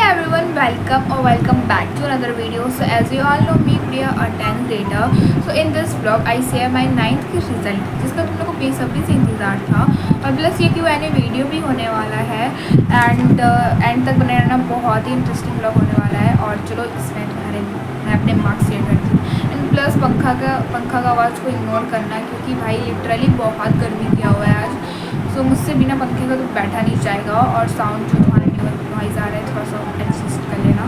everyone, welcome or welcome back to another video. So as you all know me, Priya, a 10th grader. So in this vlog I share my 9th की result, जिसका तुम लोग को बेसब्री से इंतज़ार था और प्लस ये Q&A वीडियो भी होने वाला है एंड एंड तक बने रहना, बहुत ही इंटरेस्टिंग व्लॉग होने वाला है। और चलो इसमें मैं अपने मार्क्स शेयर करती हूँ एंड प्लस पंखा का आवाज़ को इग्नोर करना, क्योंकि भाई लिटरली बहुत गर्मी किया हुआ है आज। सो मुझसे बिना पंखे का तो बैठा नहीं जाएगा और साउंड जो तुम्हारे नॉइज़ आ रहा है थोड़ा सा एडजस्ट कर लेना।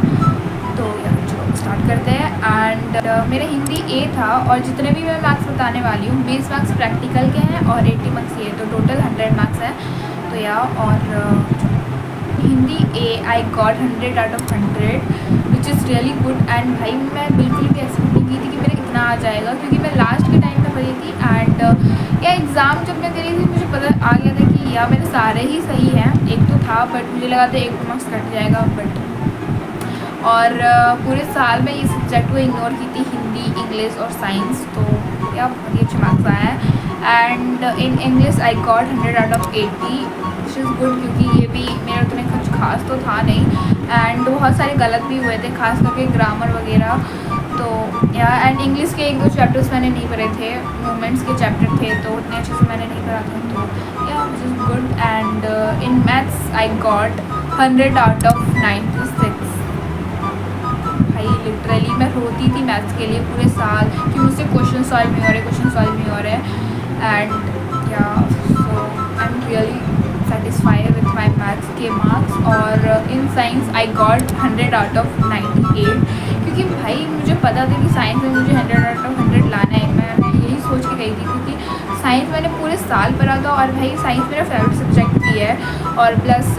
तो यार चलो स्टार्ट करते हैं। एंड मेरा हिंदी ए था और जितने भी मैं मार्क्स बताने वाली हूँ 20 मार्क्स प्रैक्टिकल के हैं और 80 मार्क्स ये, तो टोटल 100 मार्क्स है। तो यार और Hindi uh I got 100 out of 100 which is really good. And भाई मैं बिल्कुल भी एक्सपेक्ट नहीं की थी कि मेरा इतना आ जाएगा, क्योंकि मैं लास्ट के टाइम में पढ़ी थी एंड या एग्ज़ाम जब मैं दे रही थी मुझे पता आ गया था कि यार मेरे सारे ही सही हैं, एक तो था बट मुझे लगा था एक मार्क्स कट जाएगा। बट और पूरे साल में ये सब्जेक्ट को इग्नोर की थी, हिंदी, इंग्लिश और साइंस, तो यार बहुत ही अच्छे मार्क्स आए हैं। And in English I got 100 out of 80 which is good, क्योंकि ये भी मेरा उतने कुछ खास तो था नहीं एंड बहुत सारे गलत भी हुए थे, खास करके ग्रामर वगैरह। तो यार एंड इंग्लिश के एक दो चैप्टर्स मैंने नहीं पढ़े थे, मूवमेंट्स के चैप्टर थे तो उतने अच्छे से मैंने नहीं पढ़ा था, तो या which is good. And in maths I got 100 out of 96। भाई लिटरली मैं रोती थी मैथ्स के लिए पूरे साल कि मुझसे क्वेश्चन सॉल्व नहीं हो रहे and yeah so I am really satisfied with my maths के मार्क्स। और in science I got 100 out of 98, क्योंकि भाई मुझे पता था कि साइंस में मुझे 100 आउट ऑफ 100 लाना है। मैंने यही सोच के गई थी, क्योंकि साइंस मैंने पूरे साल पढ़ा था और भाई साइंस मेरा फेवरेट सब्जेक्ट भी है। और प्लस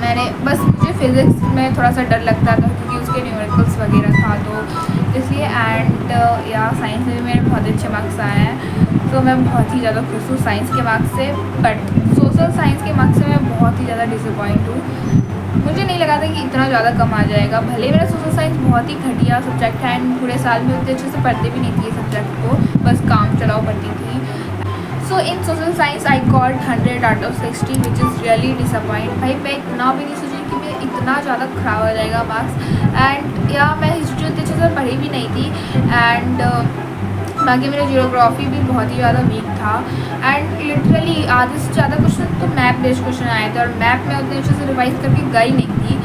मैंने बस मुझे फिज़िक्स में थोड़ा सा डर लगता था क्योंकि उसके न्यूमेरिकल्स वगैरह था, तो इसलिए। एंड या साइंस में भी मेरे बहुत अच्छे मार्क्स आए हैं, तो मैं बहुत ही ज़्यादा खुश हूँ साइंस के मार्क्स से। बट सोशल साइंस के मार्क्स से मैं बहुत ही ज़्यादा डिसअपॉइंट हूँ। मुझे नहीं लगा था कि इतना ज़्यादा कम आ जाएगा, भले मेरा सोशल साइंस बहुत ही घटिया सब्जेक्ट है एंड पूरे साल में उतने अच्छे से पढ़ते भी नहीं थी ये सब्जेक्ट को, बस काम चलाओ पढ़ती थी। So in social science I got 100 out of 60 which is really disappoint. भाई मैं इतना भी नहीं सोची कि मैं इतना ज़्यादा ख़राब हो जाएगा मार्क्स। एंड या मैं हिस्ट्री उतने अच्छे से पढ़ी भी नहीं थी एंड बाकी मेरा जियोग्राफी भी बहुत ही ज़्यादा वीक था एंड लिटरली आधे से ज़्यादा क्वेश्चन तो मैप बेस्ड क्वेश्चन आए थे और मैप में उतने अच्छे से रिवाइज करके गई नहीं थी।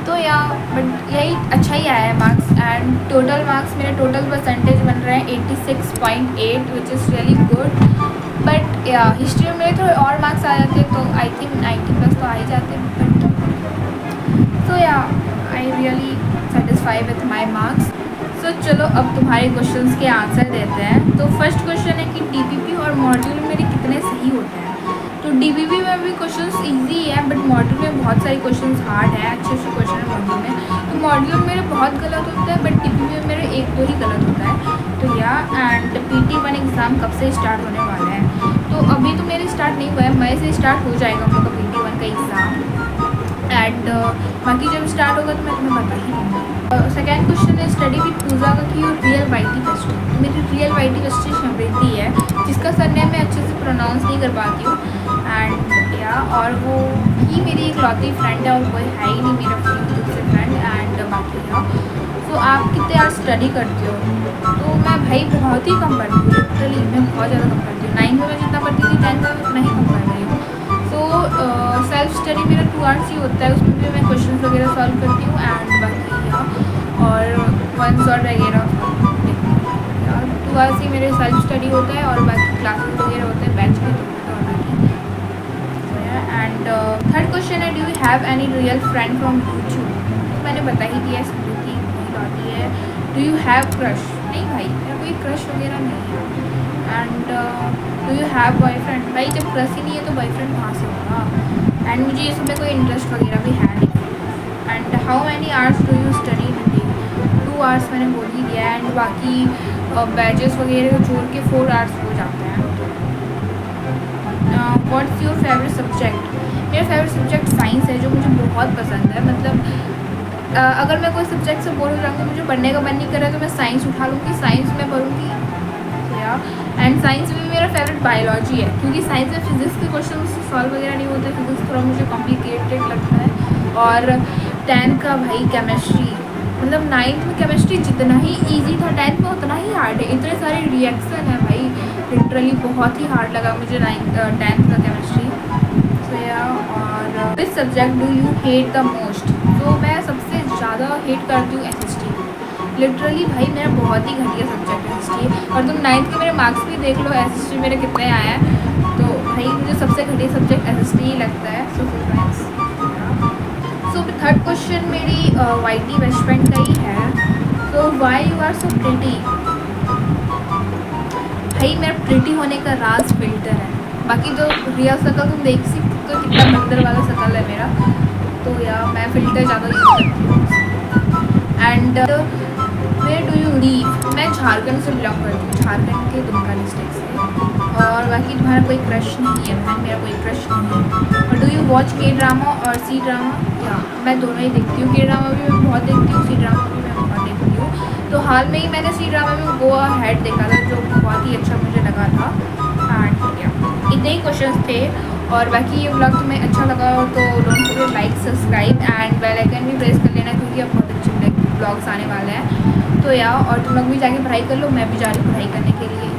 तो या बट यही अच्छा ही आया है मार्क्स। एंड टोटल मार्क्स मेरे टोटल परसेंटेज बन रहे हैं 86.8 विच इज़ रियली गुड। बट या हिस्ट्री में मेरे थोड़े और मार्क्स आ जाते तो आई थिंक 90+ तो आ ही जाते। But so yeah I really satisfy with my marks. So चलो अब तुम्हारे क्वेश्चंस के आंसर देते हैं। तो फर्स्ट क्वेश्चन है कि डीपीपी और मॉड्यूल मेरे कितने सही होते हैं। तो डीपीपी में भी क्वेश्चंस इजी है बट मॉड्यूल में बहुत सारे क्वेश्चंस हार्ड हैं, अच्छे अच्छे क्वेश्चन है मॉड्यूल में। तो मॉड्यूल मेरे बहुत गलत होते हैं बट डीपीपी में मेरे एक दो ही गलत होता है। तो या एंड PT1 एग्ज़ाम कब से स्टार्ट होने वाला है। तो अभी तो मेरे स्टार्ट नहीं हुआ है, मई से स्टार्ट हो जाएगा हम लोग का PT1 का एग्ज़ाम एंड बाकी जब स्टार्ट होगा तो मैं तुम्हें बता ही दूँगी। सेकेंड क्वेश्चन है स्टडी विद पूजा का कि रियल वाइटी वेस्टी। मेरी रियल वाइटी वेस्टी समृद्धि है, जिसका सरनेम मैं अच्छे से प्रोनाउंस नहीं कर पाती हूँ एंड या और वो ही मेरी एक लौती फ्रेंड है और कोई है ही नहीं मेरा दूसरे फ्रेंड। एंड बाकी या तो आप कितने यार स्टडी करते हो। तो मैं भाई बहुत ही कम पढ़ती हूँ, लिटरली मैं बहुत ज़्यादा कम पढ़ती हूँ। 9th में मैं जितना पढ़ती थी 10th में उतना ही कम पढ़ रही हूँ। तो सेल्फ स्टडी मेरा 2 आवर्स ही होता है, उसमें भी मैं क्वेश्चन वगैरह सॉल्व करती हूँ एंड बाकी और 1 शॉट वगैरह 2 आवर्स ही मेरे सेल्फ स्टडी होता है और बाकी क्लासेस वगैरह होते हैं बैच के। एंड थर्ड क्वेश्चन है do you have any real friend from YouTube. तो मैंने बता ही दिया, स्मृति नहीं आती है। Do you have crush. नहीं भाई मेरा कोई क्रश वगैरह नहीं है। And do you have boyfriend. भाई जब क्रश ही नहीं है तो बॉयफ्रेंड कहाँ से होगा। एंड मुझे ये सब में कोई इंटरेस्ट वगैरह भी है नहीं। And how many hours do you study in day. 2 hours मैंने बोल ही दिया है एंड बाकी बैचेस वगैरह जोड़ के 4 आवर्स हो जाते हैं। What's your favourite subject. मेरा फेवरेट सब्जेक्ट साइंस है, जो मुझे बहुत पसंद है। मतलब अगर मैं कोई सब्जेक्ट से बोर हो जाऊँगी, मुझे पढ़ने का मन नहीं कर रहा तो मैं साइंस उठा लूँगी, साइंस में पढ़ूँगी। एंड साइंस में मेरा फेवरेट बायोलॉजी है, क्योंकि साइंस में फिजिक्स के क्वेश्चन सॉल्व वगैरह नहीं होते, फिजिक्स थोड़ा मुझे कॉम्प्लिकेटेड लगता है। और 10th का भाई केमिस्ट्री, मतलब 9th में केमिस्ट्री जितना ही इजी था 10th में उतना ही हार्ड है। इतने सारे रिएक्शन है भाई, लिटरली बहुत ही हार्ड लगा मुझे 10th का केमिस्ट्री। सो या, और which subject do you hate the most? तो मैं सबसे ज़्यादा हेट करती हूँ SST। लिटरली भाई मेरा बहुत ही घटिया सब्जेक्ट है SST। और तुम 9th के मेरे मार्क्स भी देख लो, SST मेरे कितने आए हैं। तो भाई मुझे सबसे घटिया सब्जेक्ट SST ही लगता है। So friends, so third question मेरी YT बेस्ट फ्रेंड का ही है। तो why you are so pretty? भाई मेरा प्रिटी होने का राज फिल्टर है। बाकी जो रियल शकल तुम देख सकते हो कितना बंदर वाला शकल है मेरा, तो यार मैं फिल्टर ज़्यादा यूज़ करती हूँ। And where do you live? मैं झारखंड से बिलोंग करती हूँ, झारखंड के दुमका डिस्ट्रिक्ट से। और बाकी तुम्हारा कोई क्रश नहीं है भाई, मेरा कोई क्रश नहीं है। और डू यू वॉच K-ड्रामा और C-ड्रामा? या मैं दोनों ही देखती हूँ, K-ड्रामा भी मैं बहुत देखती हूँ, C-ड्रामा भी मैं बहुत देखती हूँ। तो हाल में ही मैंने C-ड्रामा में गो अहेड देखा था, जो बहुत ही अच्छा मुझे लगा था। एंड या इतने ही क्वेश्चन थे। और बाकी ये ब्लॉग तुम्हें अच्छा लगा हो तो don't forget like, subscribe and bell icon भी प्रेस कर लेना, क्योंकि अब बहुत अच्छे ब्लॉग्स आने वाले हैं। तो या, और तुम लोग भी जाके पढ़ाई कर लो, मैं भी जा रही हूँ पढ़ाई करने के लिए।